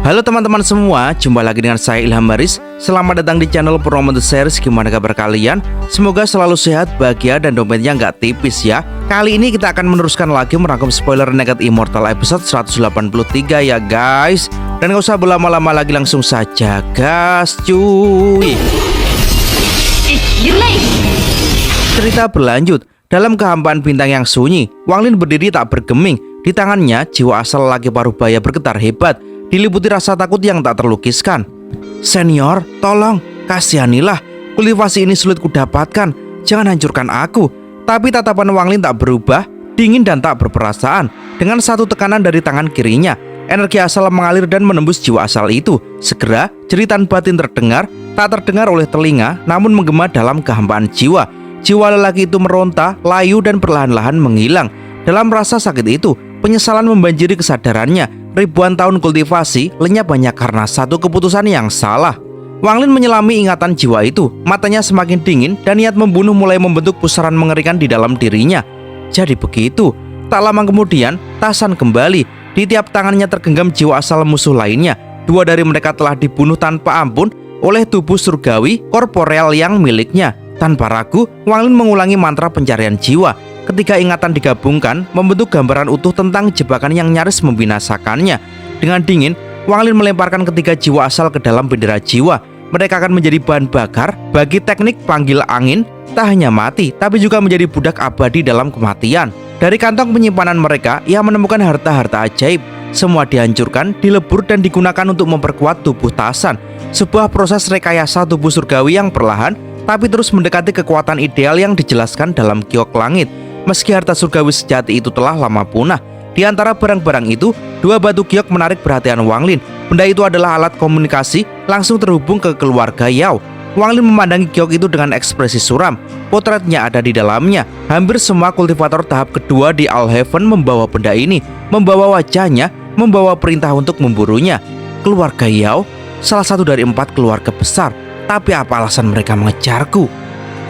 Halo teman-teman semua, jumpa lagi dengan saya Ilham Baris. Selamat datang di channel Promote Series. Gimana kabar kalian? Semoga selalu sehat, bahagia, dan dompetnya nggak tipis ya. Kali ini kita akan meneruskan lagi merangkum spoiler Naked Immortal episode 183 ya guys. Dan gak usah berlama-lama lagi, langsung saja gas cuy. Cerita berlanjut. Dalam kehampaan bintang yang sunyi, Wang Lin berdiri tak bergeming. Di tangannya, jiwa asal lelaki parubaya bergetar hebat, diliputi rasa takut yang tak terlukiskan. Senior, tolong, kasihanilah. Kultivasi ini sulit kudapatkan. Jangan hancurkan aku. Tapi tatapan Wang Lin tak berubah, dingin dan tak berperasaan. Dengan satu tekanan dari tangan kirinya, energi asal mengalir dan menembus jiwa asal itu. Segera, jeritan batin terdengar, tak terdengar oleh telinga, namun menggema dalam kehampaan jiwa. Jiwa lelaki itu meronta, layu dan perlahan-lahan menghilang. Dalam rasa sakit itu, penyesalan membanjiri kesadarannya. Ribuan tahun kultivasi lenyap hanya karena satu keputusan yang salah. Wang Lin menyelami ingatan jiwa itu. Matanya semakin dingin dan niat membunuh mulai membentuk pusaran mengerikan di dalam dirinya. Jadi begitu. Tak lama kemudian, Tasan kembali. Di tiap tangannya tergenggam jiwa asal musuh lainnya. Dua dari mereka telah dibunuh tanpa ampun oleh tubuh surgawi korporeal yang miliknya. Tanpa ragu, Wang Lin mengulangi mantra pencarian jiwa. Ketika ingatan digabungkan, membentuk gambaran utuh tentang jebakan yang nyaris membinasakannya. Dengan dingin, Wang Lin melemparkan ketiga jiwa asal ke dalam bendera jiwa. Mereka akan menjadi bahan bakar bagi teknik panggil angin. Tak hanya mati, tapi juga menjadi budak abadi dalam kematian. Dari kantong penyimpanan mereka, ia menemukan harta-harta ajaib. Semua dihancurkan, dilebur dan digunakan untuk memperkuat tubuh Tasan. Sebuah proses rekayasa tubuh surgawi yang perlahan tapi terus mendekati kekuatan ideal yang dijelaskan dalam Giok Langit. Meski harta surgawi sejati itu telah lama punah, di antara barang-barang itu, dua batu giok menarik perhatian Wang Lin. Benda itu adalah alat komunikasi langsung terhubung ke keluarga Yao. Wang Lin memandangi giok itu dengan ekspresi suram. Potretnya ada di dalamnya. Hampir semua kultivator tahap kedua di All Heaven membawa benda ini, membawa wajahnya, membawa perintah untuk memburunya. Keluarga Yao, salah satu dari 4 keluarga besar. Tapi apa alasan mereka mengejarku?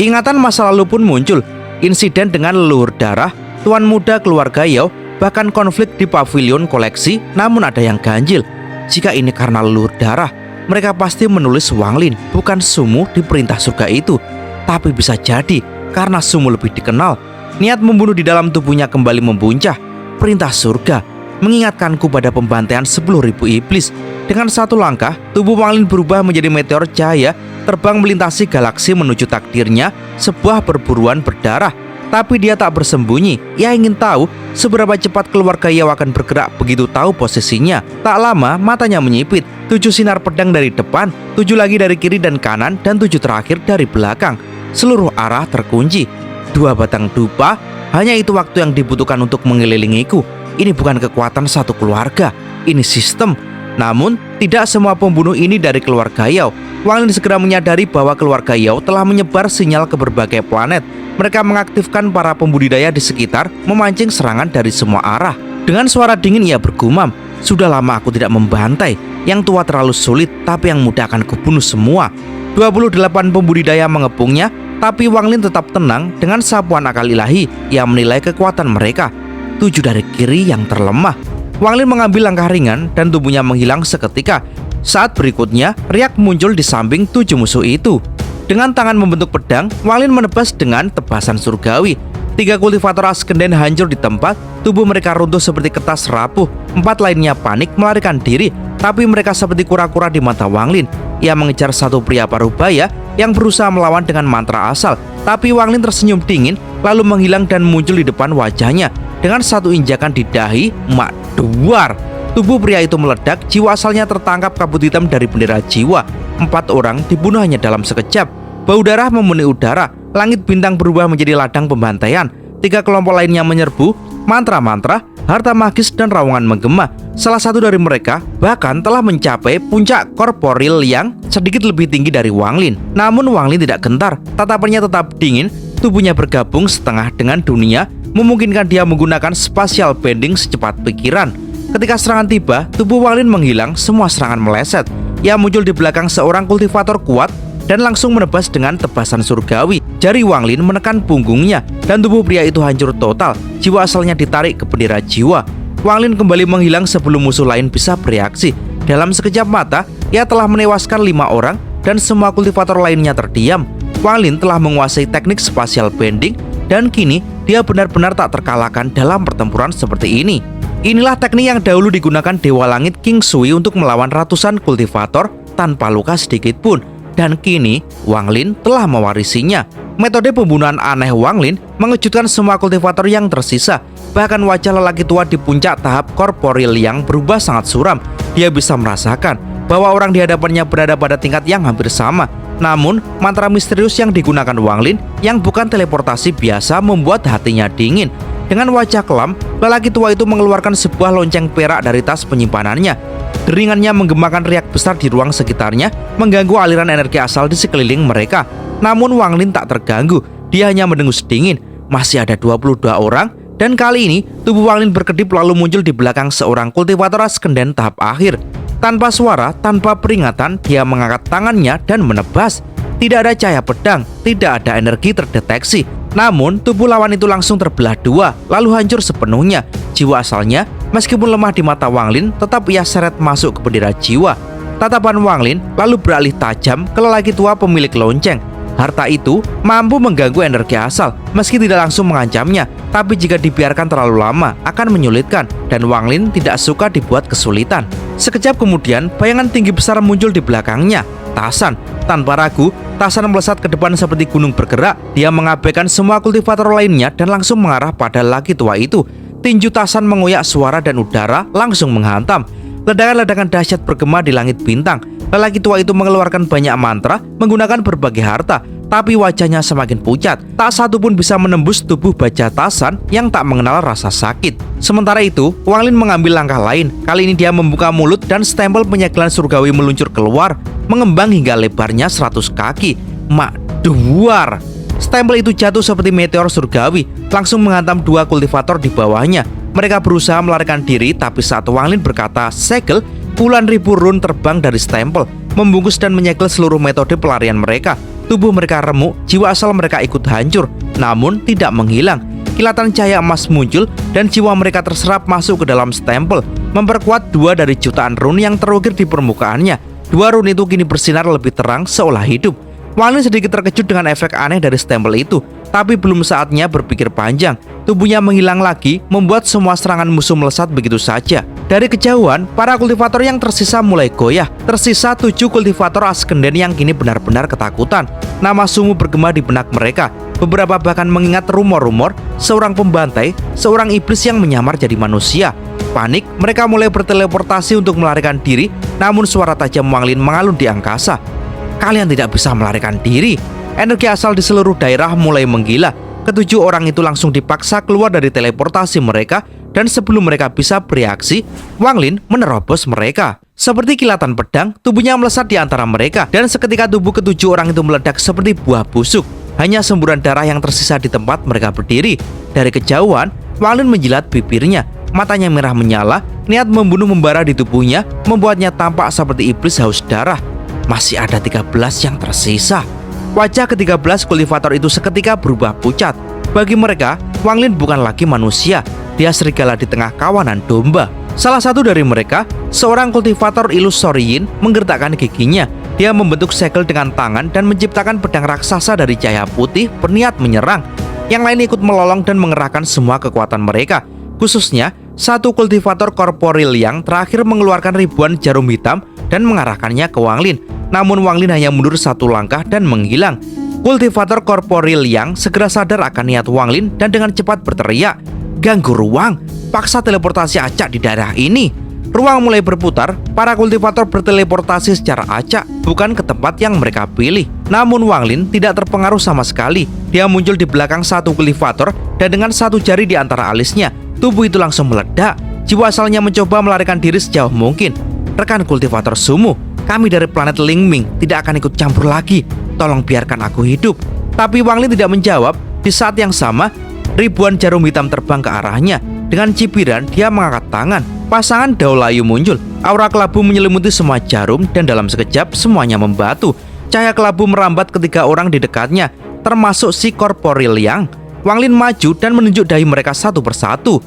Ingatan masa lalu pun muncul. Insiden dengan leluhur darah, tuan muda keluarga Yao, bahkan konflik di pavilion koleksi. Namun ada yang ganjil. Jika ini karena leluhur darah, mereka pasti menulis Wang Lin, bukan Sumu di perintah surga itu. Tapi bisa jadi karena Sumu lebih dikenal. Niat membunuh di dalam tubuhnya kembali membuncah. Perintah surga mengingatkanku pada pembantaian 10.000 iblis. Dengan satu langkah, tubuh Wang Lin berubah menjadi meteor cahaya, terbang melintasi galaksi menuju takdirnya, sebuah perburuan berdarah. Tapi dia tak bersembunyi. Ia ingin tahu seberapa cepat keluarga Yao akan bergerak begitu tahu posisinya. Tak lama, matanya menyipit. 7 sinar pedang dari depan, 7 lagi dari kiri dan kanan, dan 7 terakhir dari belakang. Seluruh arah terkunci. 2 batang dupa, hanya itu waktu yang dibutuhkan untuk mengelilingiku. Ini bukan kekuatan satu keluarga, ini sistem. Namun, tidak semua pembunuh ini dari keluarga Yao. Wang Lin segera menyadari bahwa keluarga Yao telah menyebar sinyal ke berbagai planet. Mereka mengaktifkan para pembudidaya di sekitar, memancing serangan dari semua arah. Dengan suara dingin ia bergumam, "Sudah lama aku tidak membantai. Yang tua terlalu sulit, tapi yang muda akan kubunuh semua." 28 pembudidaya mengepungnya, tapi Wang Lin tetap tenang. Dengan sapuan akal ilahi, ia menilai kekuatan mereka. 7 dari kiri yang terlemah. Wang Lin mengambil langkah ringan dan tubuhnya menghilang seketika. Saat berikutnya, riak muncul di samping 7 musuh itu. Dengan tangan membentuk pedang, Wang Lin menebas dengan tebasan surgawi. 3 kultivator Askenden hancur di tempat, tubuh mereka runtuh seperti kertas rapuh. 4 lainnya panik melarikan diri, tapi mereka seperti kura-kura di mata Wang Lin. Ia mengejar satu pria parubaya yang berusaha melawan dengan mantra asal. Tapi Wang Lin tersenyum dingin, lalu menghilang dan muncul di depan wajahnya. Dengan satu injakan di dahi, mak duar. Tubuh pria itu meledak, jiwa asalnya tertangkap kabut hitam dari bendera jiwa. 4 orang dibunuh hanya dalam sekejap. Bau darah memenuhi udara, langit bintang berubah menjadi ladang pembantaian. 3 kelompok lainnya menyerbu, mantra-mantra, harta magis dan raungan menggema. Salah satu dari mereka bahkan telah mencapai puncak korporil yang sedikit lebih tinggi dari Wang Lin. Namun Wang Lin tidak gentar, tatapannya tetap dingin, tubuhnya bergabung setengah dengan dunia, memungkinkan dia menggunakan spatial bending secepat pikiran. Ketika serangan tiba, tubuh Wang Lin menghilang, semua serangan meleset. Ia muncul di belakang seorang kultivator kuat dan langsung menebas dengan tebasan surgawi. Jari Wang Lin menekan punggungnya dan tubuh pria itu hancur total. Jiwa asalnya ditarik ke bendera jiwa. Wang Lin kembali menghilang sebelum musuh lain bisa bereaksi. Dalam sekejap mata, ia telah menewaskan 5 orang dan semua kultivator lainnya terdiam. Wang Lin telah menguasai teknik spatial bending dan kini dia benar-benar tak terkalahkan dalam pertempuran seperti ini. Inilah teknik yang dahulu digunakan Dewa Langit King Sui untuk melawan ratusan kultivator tanpa luka sedikit pun. Dan kini Wang Lin telah mewarisinya. Metode pembunuhan aneh Wang Lin mengejutkan semua kultivator yang tersisa. Bahkan wajah lelaki tua di puncak tahap korporil yang berubah sangat suram. Dia bisa merasakan bahwa orang di hadapannya berada pada tingkat yang hampir sama. Namun, mantra misterius yang digunakan Wang Lin yang bukan teleportasi biasa membuat hatinya dingin. Dengan wajah kelam, lelaki tua itu mengeluarkan sebuah lonceng perak dari tas penyimpanannya. Deringannya menggemakan riak besar di ruang sekitarnya, mengganggu aliran energi asal di sekeliling mereka. Namun Wang Lin tak terganggu, dia hanya mendengus dingin. Masih ada 22 orang, dan kali ini tubuh Wang Lin berkedip lalu muncul di belakang seorang kultivator Askenden tahap akhir. Tanpa suara, tanpa peringatan, dia mengangkat tangannya dan menebas. Tidak ada cahaya pedang, tidak ada energi terdeteksi. Namun, tubuh lawan itu langsung terbelah dua, lalu hancur sepenuhnya. Jiwa asalnya, meskipun lemah di mata Wang Lin, tetap ia seret masuk ke bendera jiwa. Tatapan Wang Lin lalu beralih tajam ke lelaki tua pemilik lonceng. Harta itu mampu mengganggu energi asal, meski tidak langsung mengancamnya, tapi jika dibiarkan terlalu lama akan menyulitkan, dan Wang Lin tidak suka dibuat kesulitan. Sekejap kemudian, bayangan tinggi besar muncul di belakangnya. Tasan. Tanpa ragu, Tasan melesat ke depan seperti gunung bergerak. Dia mengabaikan semua kultivator lainnya dan langsung mengarah pada lelaki tua itu. Tinju Tasan mengoyak suara dan udara langsung menghantam. Ledakan-ledakan dahsyat bergema di langit bintang. Lelaki tua itu mengeluarkan banyak mantra menggunakan berbagai harta, tapi wajahnya semakin pucat. Tak satu pun bisa menembus tubuh baja Tasan yang tak mengenal rasa sakit. Sementara itu, Wang Lin mengambil langkah lain. Kali ini dia membuka mulut dan stempel penyegelan surgawi meluncur keluar, mengembang hingga lebarnya 100 kaki. Duar. Stempel itu jatuh seperti meteor surgawi, langsung menghantam dua kultivator di bawahnya. Mereka berusaha melarikan diri, tapi saat Wang Lin berkata segel, puluhan ribu rune terbang dari stempel, membungkus dan menyegel seluruh metode pelarian mereka. Tubuh mereka remuk, jiwa asal mereka ikut hancur, namun tidak menghilang. Kilatan cahaya emas muncul dan jiwa mereka terserap masuk ke dalam stempel, memperkuat 2 dari jutaan rune yang terukir di permukaannya. 2 rune itu kini bersinar lebih terang seolah hidup. Wang Lin sedikit terkejut dengan efek aneh dari stempel itu, tapi belum saatnya berpikir panjang. Tubuhnya menghilang lagi, membuat semua serangan musuh melesat begitu saja. Dari kejauhan, para kultivator yang tersisa mulai goyah. Tersisa 7 kultivator Askenden yang kini benar-benar ketakutan. Nama Sumu bergema di benak mereka. Beberapa bahkan mengingat rumor-rumor seorang pembantai, seorang iblis yang menyamar jadi manusia. Panik, mereka mulai berteleportasi untuk melarikan diri, namun suara tajam Wang Lin mengalun di angkasa. Kalian tidak bisa melarikan diri. Energi asal di seluruh daerah mulai menggila. Ketujuh orang itu langsung dipaksa keluar dari teleportasi mereka, dan sebelum mereka bisa bereaksi, Wang Lin menerobos mereka. Seperti kilatan pedang, tubuhnya melesat di antara mereka, dan seketika tubuh ketujuh orang itu meledak seperti buah busuk. Hanya semburan darah yang tersisa di tempat mereka berdiri. Dari kejauhan, Wang Lin menjilat bibirnya. Matanya merah menyala, niat membunuh membara di tubuhnya, membuatnya tampak seperti iblis haus darah. Masih ada 13 yang tersisa. Wajah ke-13 kultivator itu seketika berubah pucat. Bagi mereka, Wang Lin bukan lagi manusia. Dia serigala di tengah kawanan domba. Salah satu dari mereka, seorang kultivator ilusoriin, menggertakkan giginya. Dia membentuk segel dengan tangan dan menciptakan pedang raksasa dari cahaya putih berniat menyerang. Yang lain ikut melolong dan mengerahkan semua kekuatan mereka. Khususnya, satu kultivator korporil yang terakhir mengeluarkan ribuan jarum hitam dan mengarahkannya ke Wang Lin. Namun Wang Lin hanya mundur 1 langkah dan menghilang. Kultivator korporil yang segera sadar akan niat Wang Lin dan dengan cepat berteriak, "Ganggu ruang, paksa teleportasi acak di daerah ini." Ruang mulai berputar, para kultivator berteleportasi secara acak, bukan ke tempat yang mereka pilih. Namun Wang Lin tidak terpengaruh sama sekali. Dia muncul di belakang satu kultivator dan dengan satu jari di antara alisnya, tubuh itu langsung meledak. Jiwa asalnya mencoba melarikan diri sejauh mungkin. "Rekan kultivator Sumu, kami dari planet Lingming tidak akan ikut campur lagi. Tolong biarkan aku hidup." Tapi Wang Lin tidak menjawab. Di saat yang sama, ribuan jarum hitam terbang ke arahnya. Dengan cibiran, dia mengangkat tangan. Pasangan Dao Layu muncul. Aura kelabu menyelimuti semua jarum dan dalam sekejap semuanya membatu. Cahaya kelabu merambat ketiga orang di dekatnya, termasuk si korporil yang. Wang Lin maju dan menunjuk dahi mereka satu persatu.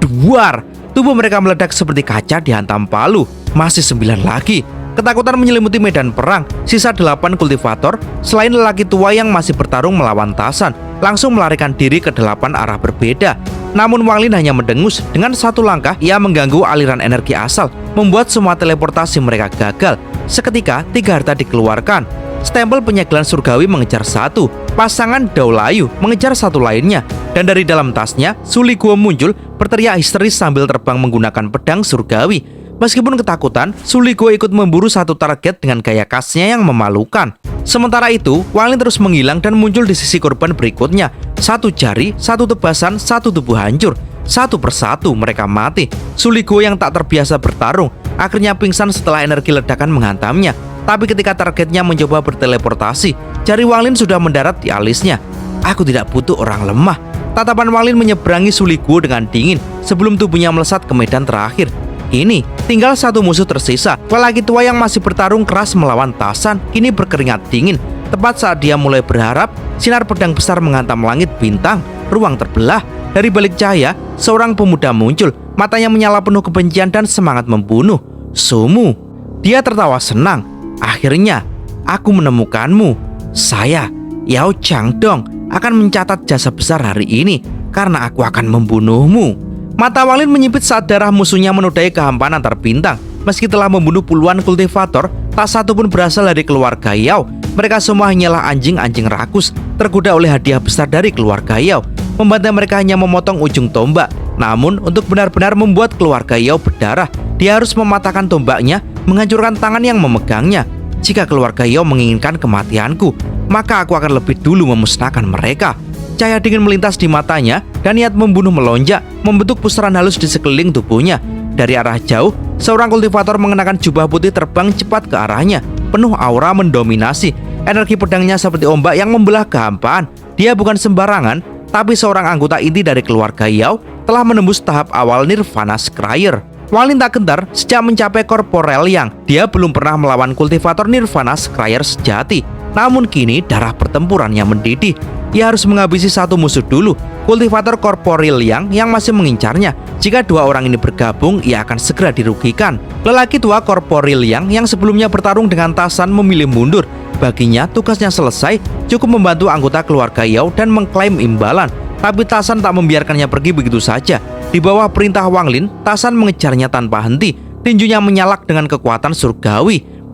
Duar. Tubuh mereka meledak seperti kaca dihantam palu. masih 9 lagi. Ketakutan menyelimuti medan perang. Sisa 8 kultivator, selain lelaki tua yang masih bertarung melawan Tasan, langsung melarikan diri ke 8 arah berbeda. Namun Wang Lin hanya mendengus. Dengan satu langkah, ia mengganggu aliran energi asal, membuat semua teleportasi mereka gagal. Seketika, 3 harta dikeluarkan. Stempel penyegelan surgawi mengejar satu, pasangan Dao Layu mengejar satu lainnya, dan dari dalam tasnya, Suli Guo muncul berteriak histeris sambil terbang menggunakan pedang surgawi. Meskipun ketakutan, Suli Guo ikut memburu satu target dengan gaya khasnya yang memalukan. Sementara itu, Wang Lin terus menghilang dan muncul di sisi korban berikutnya. Satu jari, satu tebasan, satu tubuh hancur. Satu persatu mereka mati. Suli Guo yang tak terbiasa bertarung akhirnya pingsan setelah energi ledakan menghantamnya. Tapi ketika targetnya mencoba berteleportasi, jari Wang Lin sudah mendarat di alisnya. Aku tidak butuh orang lemah. Tatapan Wang Lin menyeberangi Suli Guo dengan dingin sebelum tubuhnya melesat ke medan terakhir. Kini, tinggal satu musuh tersisa. Lelaki tua yang masih bertarung keras melawan Tasan kini berkeringat dingin. Tepat saat dia mulai berharap, sinar pedang besar menghantam langit bintang. Ruang terbelah. Dari balik cahaya, seorang pemuda muncul. Matanya menyala penuh kebencian dan semangat membunuh. Sumu. Dia tertawa senang. Akhirnya, aku menemukanmu. Saya, Yao Changdong, akan mencatat jasa besar hari ini karena aku akan membunuhmu. Mata Wang Lin menyipit saat darah musuhnya menodai kehampaan antar bintang. Meski telah membunuh puluhan kultivator, tak satu pun berasal dari keluarga Yao. Mereka semua hanyalah anjing-anjing rakus, tergoda oleh hadiah besar dari keluarga Yao. Membantu mereka hanya memotong ujung tombak. Namun, untuk benar-benar membuat keluarga Yao berdarah, dia harus mematahkan tombaknya, menghancurkan tangan yang memegangnya. Jika keluarga Yao menginginkan kematianku, maka aku akan lebih dulu memusnahkan mereka. Cahaya dingin melintas di matanya dan niat membunuh melonjak, membentuk pusaran halus di sekeliling tubuhnya. Dari arah jauh, seorang kultivator mengenakan jubah putih terbang cepat ke arahnya. Penuh aura mendominasi. Energi pedangnya seperti ombak yang membelah kehampaan. Dia bukan sembarangan, tapi seorang anggota inti dari keluarga Yao telah menembus tahap awal Nirvana Scryer. Wang Lin tak gentar sejak mencapai korporel yang dia belum pernah melawan kultivator Nirvana Scryer sejati. Namun kini darah pertempurannya mendidih. Ia harus menghabisi satu musuh dulu, kultivator korporil yang masih mengincarnya. Jika dua orang ini bergabung, ia akan segera dirugikan. Lelaki tua korporil yang sebelumnya bertarung dengan Tasan memilih mundur. Baginya tugasnya selesai, cukup membantu anggota keluarga Yao dan mengklaim imbalan. Tapi Tasan tak membiarkannya pergi begitu saja. Di bawah perintah Wang Lin, Tasan mengejarnya tanpa henti. Tinjunya menyalak dengan kekuatan surgawi.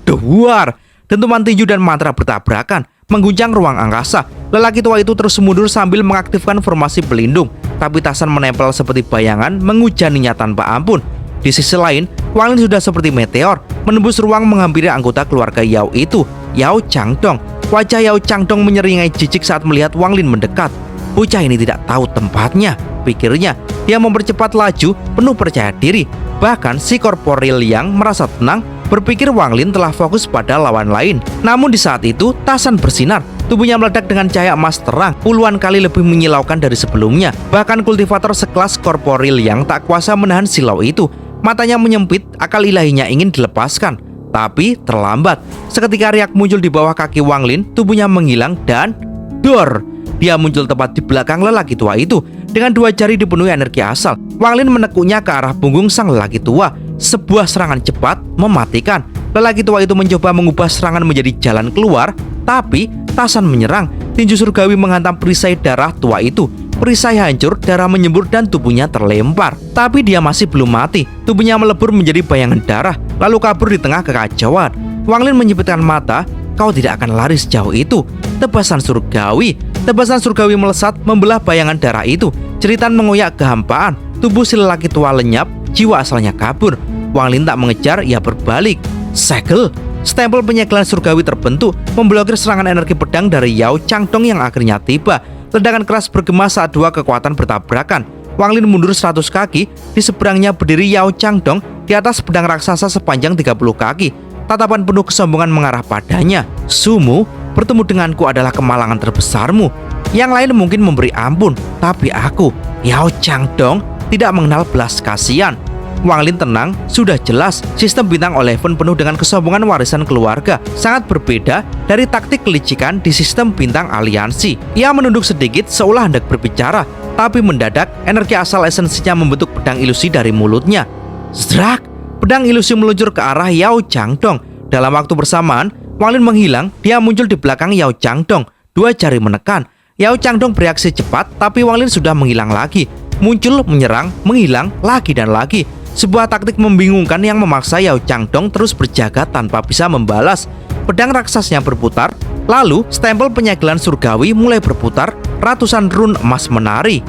Duar. Dentuman tinju dan mantra bertabrakan, mengguncang ruang angkasa. Lelaki tua itu terus mundur sambil mengaktifkan formasi pelindung. Tapi Tasan menempel seperti bayangan, mengujaninya tanpa ampun. Di sisi lain, Wang Lin sudah seperti meteor, menembus ruang menghampiri anggota keluarga Yao itu, Yao Changdong. Wajah Yao Changdong menyeringai jijik saat melihat Wang Lin mendekat. Bocah ini tidak tahu tempatnya, pikirnya. Dia mempercepat laju, penuh percaya diri. Bahkan si korporil yang merasa tenang, berpikir Wang Lin telah fokus pada lawan lain. Namun di saat itu, Tasan bersinar. Tubuhnya meledak dengan cahaya emas terang, puluhan kali lebih menyilaukan dari sebelumnya. Bahkan kultivator sekelas korporil yang tak kuasa menahan silau itu. Matanya menyempit, akal ilahinya ingin dilepaskan. Tapi terlambat. Seketika riak muncul di bawah kaki Wang Lin, tubuhnya menghilang dan dor! Dia muncul tepat di belakang lelaki tua itu. Dengan dua jari dipenuhi energi asal, Wang Lin menekuknya ke arah punggung sang lelaki tua. Sebuah serangan cepat mematikan. Lelaki tua itu mencoba mengubah serangan menjadi jalan keluar, tapi Tasan menyerang. Tinju surgawi menghantam perisai darah tua itu. Perisai hancur, darah menyembur dan tubuhnya terlempar. Tapi dia masih belum mati. Tubuhnya melebur menjadi bayangan darah, lalu kabur di tengah kekacauan. Wang Lin menyipitkan mata. Kau tidak akan lari sejauh itu. Tebasan surgawi. Tebasan surgawi melesat membelah bayangan darah itu. Jeritan mengoyak kehampaan. Tubuh si lelaki tua lenyap, jiwa asalnya kabur. Wang Lin tak mengejar, ia berbalik. Segel. Stempel penyegelan surgawi terbentuk, memblokir serangan energi pedang dari Yao Changdong yang akhirnya tiba. Ledakan keras bergema saat dua kekuatan bertabrakan. Wang Lin mundur 100 kaki. Di seberangnya berdiri Yao Changdong di atas pedang raksasa sepanjang 30 kaki. Tatapan penuh kesombongan mengarah padanya. Sumu, bertemu denganku adalah kemalangan terbesarmu. Yang lain mungkin memberi ampun, tapi aku, Yao Changdong, tidak mengenal belas kasihan. Wang Lin tenang, sudah jelas sistem bintang Eleven penuh dengan kesombongan warisan keluarga. Sangat berbeda dari taktik kelicikan di sistem bintang aliansi. Ia menunduk sedikit seolah hendak berbicara, tapi mendadak energi asal esensinya membentuk pedang ilusi dari mulutnya. Zrak! Pedang ilusi meluncur ke arah Yao Changdong. Dalam waktu bersamaan, Wang Lin menghilang. Dia muncul di belakang Yao Changdong. Dua jari menekan. Yao Changdong bereaksi cepat, tapi Wang Lin sudah menghilang lagi. Muncul, menyerang, menghilang, lagi dan lagi. Sebuah taktik membingungkan yang memaksa Yao Changdong terus berjaga tanpa bisa membalas. Pedang raksasnya berputar. Lalu, stempel penyegelan surgawi mulai berputar. Ratusan run emas menari.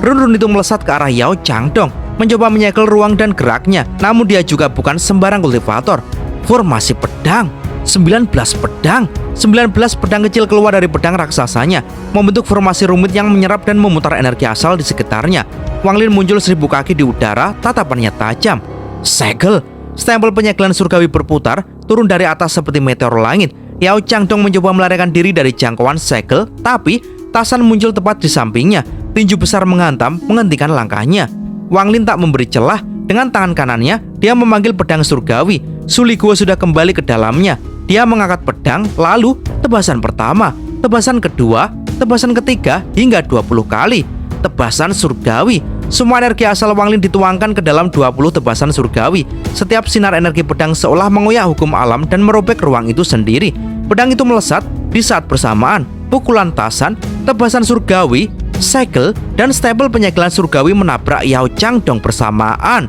Run-run itu melesat ke arah Yao Changdong, mencoba menyegel ruang dan geraknya. Namun dia juga bukan sembarang kultivator. Formasi pedang, 19 pedang. 19 pedang kecil keluar dari pedang raksasanya, membentuk formasi rumit yang menyerap dan memutar energi asal di sekitarnya. Wang Lin muncul 1000 kaki di udara, tatapannya tajam. Segel, stempel penyegelan surgawi berputar, turun dari atas seperti meteor langit. Yao Changdong mencoba melarikan diri dari jangkauan segel, tapi Tasan muncul tepat di sampingnya. Tinju besar menghantam, menghentikan langkahnya. Wang Lin tak memberi celah. Dengan tangan kanannya, dia memanggil pedang surgawi. Suligo sudah kembali ke dalamnya. Dia mengangkat pedang, lalu tebasan pertama, tebasan kedua, tebasan ketiga, hingga 20 kali. Tebasan surgawi. Semua energi asal Wang Lin dituangkan ke dalam 20 tebasan surgawi. Setiap sinar energi pedang seolah mengoyak hukum alam dan merobek ruang itu sendiri. Pedang itu melesat di saat bersamaan. Pukulan Tasan, tebasan surgawi, segel, dan stempel penyegelan surgawi menabrak Yao Changdong bersamaan.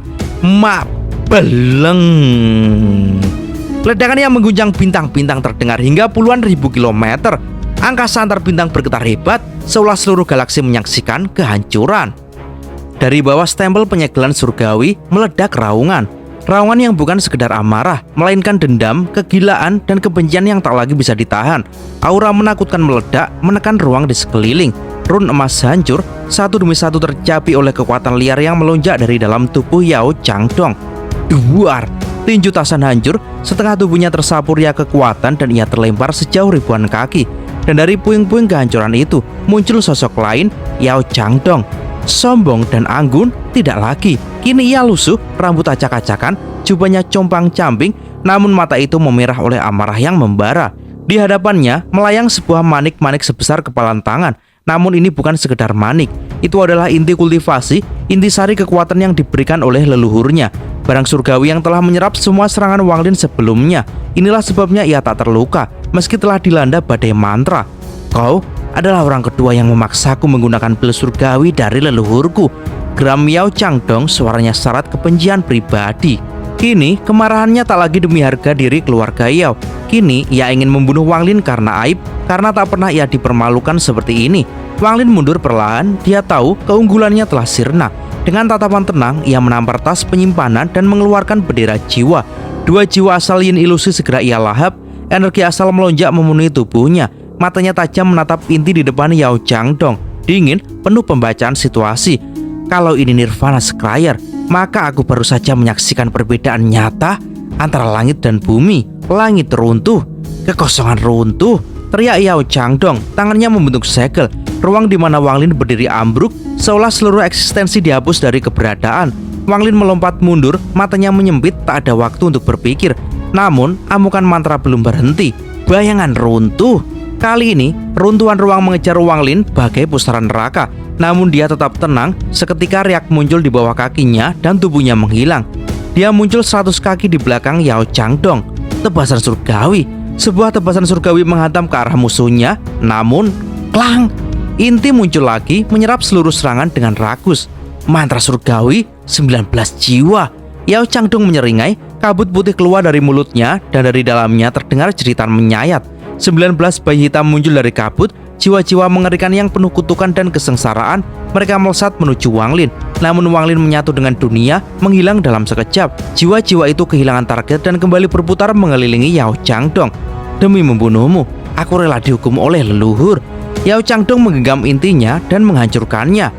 Beleng. Ledakan yang mengguncang bintang-bintang terdengar hingga puluhan ribu kilometer. Angkasa antar bintang bergetar hebat, seolah seluruh galaksi menyaksikan kehancuran. Dari bawah stempel penyegelan surgawi meledak raungan. Raungan yang bukan sekedar amarah, melainkan dendam, kegilaan, dan kebencian yang tak lagi bisa ditahan. Aura menakutkan meledak, menekan ruang di sekeliling. Run emas hancur, satu demi satu tercapai oleh kekuatan liar yang melonjak dari dalam tubuh Yao Changdong. Duar, tinju Tasan hancur, setengah tubuhnya tersapu ria kekuatan dan ia terlempar sejauh ribuan kaki. Dan dari puing-puing kehancuran itu muncul sosok lain, Yao Changdong. Sombong dan anggun tidak lagi. Kini ia lusuh, rambut acak-acakan, jubahnya compang-camping, namun mata itu memerah oleh amarah yang membara. Di hadapannya melayang sebuah manik-manik sebesar kepalan tangan. Namun ini bukan sekedar manik. Itu adalah inti kultivasi, intisari kekuatan yang diberikan oleh leluhurnya. Barang surgawi yang telah menyerap semua serangan Wang Lin sebelumnya. Inilah sebabnya ia tak terluka, meski telah dilanda badai mantra. Kau adalah orang kedua yang memaksaku menggunakan pil surgawi dari leluhurku. Geram Yao Changdong, suaranya syarat kebencian pribadi. Kini kemarahannya tak lagi demi harga diri keluarga Yao. Kini ia ingin membunuh Wang Lin karena aib, karena tak pernah ia dipermalukan seperti ini. Wang Lin mundur perlahan, dia tahu keunggulannya telah sirna. Dengan tatapan tenang, ia menampar tas penyimpanan dan mengeluarkan bendera jiwa. Dua jiwa asal yin ilusi segera ia lahap, energi asal melonjak memenuhi tubuhnya. Matanya tajam menatap inti di depan Yao Changdong, dingin, penuh pembacaan situasi. Kalau ini Nirvana Scryer, maka aku baru saja menyaksikan perbedaan nyata antara langit dan bumi. Langit runtuh, kekosongan runtuh, teriak Yao Changdong. Tangannya membentuk segel. Ruang di mana Wang Lin berdiri ambruk, seolah seluruh eksistensi dihapus dari keberadaan. Wang Lin melompat mundur, matanya menyempit, tak ada waktu untuk berpikir. Namun, amukan mantra belum berhenti. Bayangan runtuh. Kali ini, runtuhan ruang mengejar Wang Lin bagai pusaran neraka. Namun dia tetap tenang. Seketika riak muncul di bawah kakinya dan tubuhnya menghilang. Dia muncul 100 kaki di belakang Yao Changdong. Tebasan surgawi. Sebuah tebasan surgawi menghantam ke arah musuhnya. Namun, klang! Inti muncul lagi, menyerap seluruh serangan dengan rakus. Mantra surgawi, 19 jiwa. Yao Changdong menyeringai, kabut putih keluar dari mulutnya dan dari dalamnya terdengar jeritan menyayat. 19 bayi hitam muncul dari kabut, jiwa-jiwa mengerikan yang penuh kutukan dan kesengsaraan. Mereka melesat menuju Wang Lin. Namun Wang Lin menyatu dengan dunia, menghilang dalam sekejap. Jiwa-jiwa itu kehilangan target dan kembali berputar mengelilingi Yao Changdong. Demi membunuhmu, aku rela dihukum oleh leluhur. Yao Changdong menggenggam intinya dan menghancurkannya.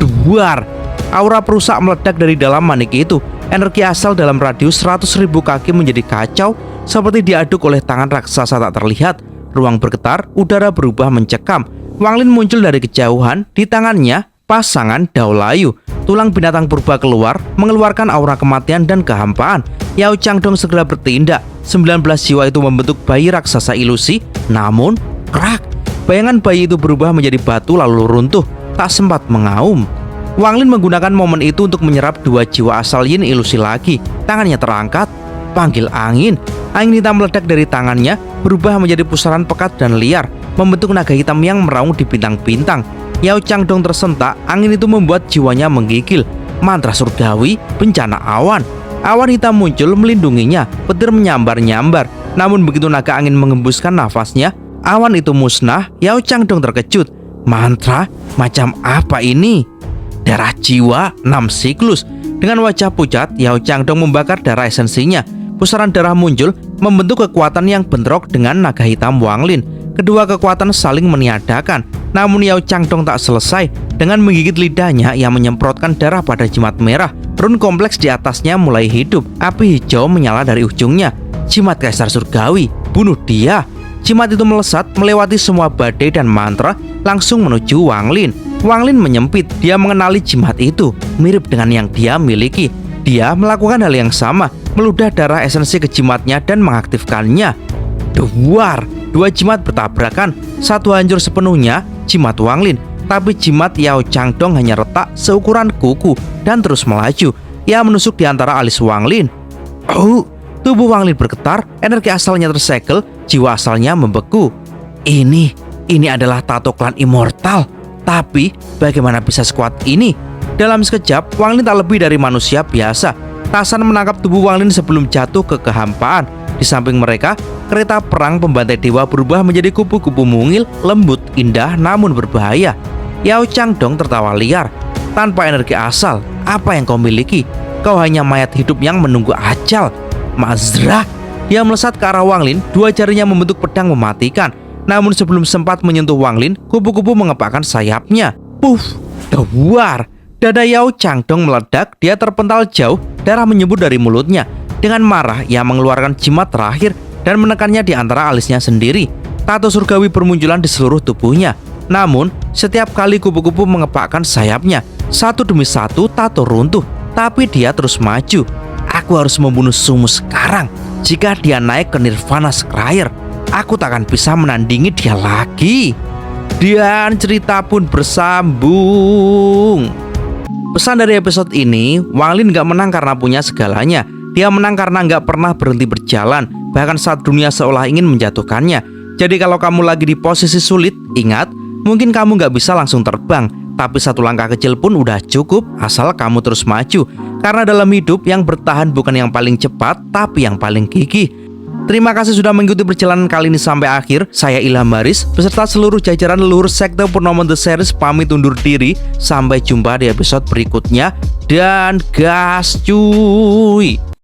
Duar! Aura perusak meledak dari dalam manik itu. Energi asal dalam radius 100.000 kaki menjadi kacau, seperti diaduk oleh tangan raksasa tak terlihat. Ruang bergetar, udara berubah mencekam. Wang Lin muncul dari kejauhan, di tangannya pasangan Dao Layu. Tulang binatang purba keluar, mengeluarkan aura kematian dan kehampaan. Yao Changdong segera bertindak. 19 jiwa itu membentuk bayi raksasa ilusi. Namun, krak! Bayangan bayi itu berubah menjadi batu lalu runtuh. Tak sempat mengaum. Wang Lin menggunakan momen itu untuk menyerap 2 jiwa asal yin ilusi lagi. Tangannya terangkat, panggil angin. Angin hitam meledak dari tangannya, berubah menjadi pusaran pekat dan liar, membentuk naga hitam yang meraung di bintang-bintang. Yao Changdong tersentak, angin itu membuat jiwanya menggigil. Mantra surgawi, bencana awan. Awan hitam muncul melindunginya, petir menyambar-nyambar. Namun begitu naga angin mengembuskan nafasnya, awan itu musnah. Yao Changdong terkejut. Mantra macam apa ini? Darah jiwa 6 siklus. Dengan wajah pucat, Yao Changdong membakar darah esensinya. Pusaran darah muncul, membentuk kekuatan yang bentrok dengan naga hitam Wang Lin. Kedua kekuatan saling meniadakan. Namun Yao Changdong tak selesai. Dengan menggigit lidahnya, ia menyemprotkan darah pada jimat merah. Run kompleks di atasnya mulai hidup. Api hijau menyala dari ujungnya. Jimat Kaisar Surgawi, bunuh dia. Jimat itu melesat melewati semua badai dan mantra, langsung menuju Wang Lin. Wang Lin menyempit, dia mengenali jimat itu, mirip dengan yang dia miliki. Dia melakukan hal yang sama, meludah darah esensi ke jimatnya dan mengaktifkannya. Duar, 2 jimat bertabrakan, satu hancur sepenuhnya, jimat Wang Lin. Tapi jimat Yao Changdong hanya retak seukuran kuku dan terus melaju. Ia menusuk di antara alis Wang Lin. Oh, tubuh Wang Lin bergetar, energi asalnya tersegel, jiwa asalnya membeku. Ini adalah tato klan immortal. Tapi bagaimana bisa sekuat ini? Dalam sekejap, Wang Lin tak lebih dari manusia biasa. Tasan menangkap tubuh Wang Lin sebelum jatuh ke kehampaan. Di samping mereka, kereta perang pembantai dewa berubah menjadi kupu-kupu mungil, lembut, indah, namun berbahaya. Yao Changdong tertawa liar. Tanpa energi asal, apa yang kau miliki? Kau hanya mayat hidup yang menunggu ajal. Mazrah. Dia melesat ke arah Wang Lin, 2 jarinya membentuk pedang mematikan. Namun sebelum sempat menyentuh Wang Lin, kupu-kupu mengepakkan sayapnya. Puff, duar. Dada Yao Changdong meledak, dia terpental jauh, darah menyembur dari mulutnya. Dengan marah, ia mengeluarkan jimat terakhir dan menekannya di antara alisnya sendiri. Tato surgawi bermunculan di seluruh tubuhnya. Namun, setiap kali kupu-kupu mengepakkan sayapnya, satu demi satu tato runtuh. Tapi dia terus maju. Aku harus membunuh Sumu sekarang. Jika dia naik ke Nirvana Scryer, aku tak akan bisa menandingi dia lagi. Dan cerita pun bersambung. Pesan dari episode ini, Wang Lin gak menang karena punya segalanya. Dia menang karena gak pernah berhenti berjalan, bahkan saat dunia seolah ingin menjatuhkannya. Jadi kalau kamu lagi di posisi sulit, ingat, mungkin kamu gak bisa langsung terbang, tapi satu langkah kecil pun udah cukup, asal kamu terus maju. Karena dalam hidup, yang bertahan bukan yang paling cepat, tapi yang paling gigih. Terima kasih sudah mengikuti perjalanan kali ini sampai akhir. Saya Ilham Baris beserta seluruh jajaran leluhur sekte Purnomo The Series pamit undur diri. Sampai jumpa di episode berikutnya. Dan gas cuy.